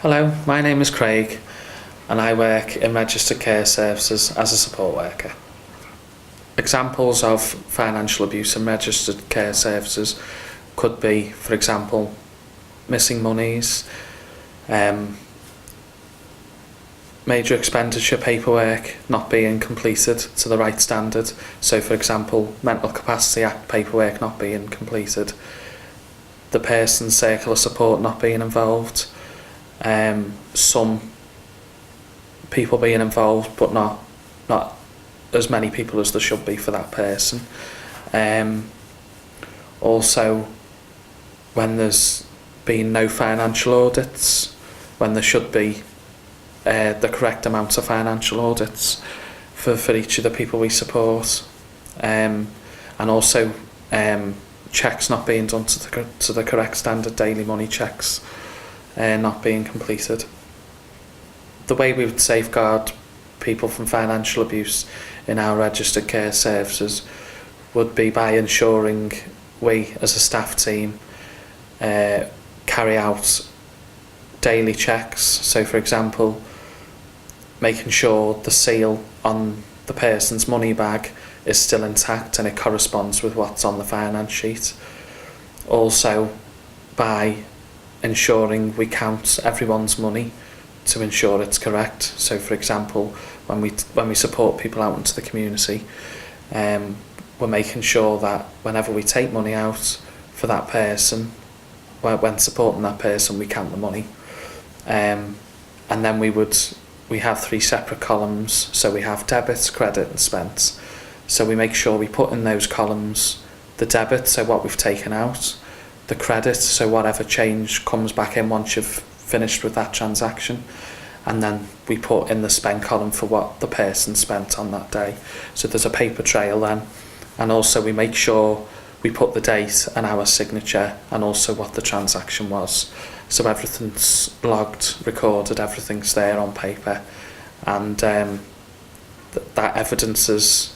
Hello, my name is Craig and I work in registered care services as a support worker. Examples of financial abuse in registered care services could be, for example, missing monies, major expenditure paperwork not being completed to the right standard. So, for example, Mental Capacity Act paperwork not being completed, the person's circle of support not being involved, some people being involved but not as many people as there should be for that person. Also, when there's been no financial audits, when there should be the correct amount of financial audits for each of the people we support, and also checks not being done to the correct standard, daily money checks not being completed. The way we would safeguard people from financial abuse in our registered care services would be by ensuring we as a staff team carry out daily checks. So, for example, making sure the seal on the person's money bag is still intact and it corresponds with what's on the finance sheet. Also, by ensuring we count everyone's money to ensure it's correct. So, for example, when we support people out into the community, we're making sure that whenever we take money out for that person, when supporting that person, we count the money. And then we have 3 separate columns. So we have debit, credit and spent. So we make sure we put in those columns the debit, so what we've taken out, the credit, so whatever change comes back in once you've finished with that transaction, and then we put in the spend column for what the person spent on that day. So there's a paper trail then, and also we make sure we put the date and our signature and also what the transaction was. So everything's logged, recorded, everything's there on paper, and that evidences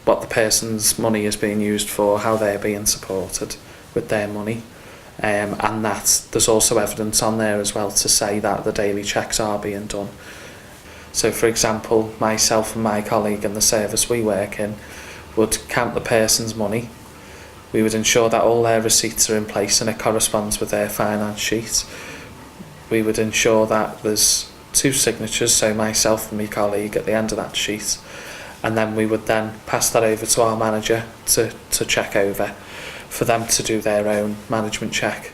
what the person's money is being used for, how they're being supported with their money, and that there's also evidence on there as well to say that the daily checks are being done. So, for example, myself and my colleague in the service we work in would count the person's money. We would ensure that all their receipts are in place and it corresponds with their finance sheet. We would ensure that there's 2 signatures, so myself and my colleague at the end of that sheet, and then we would then pass that over to our manager to check over, for them to do their own management check.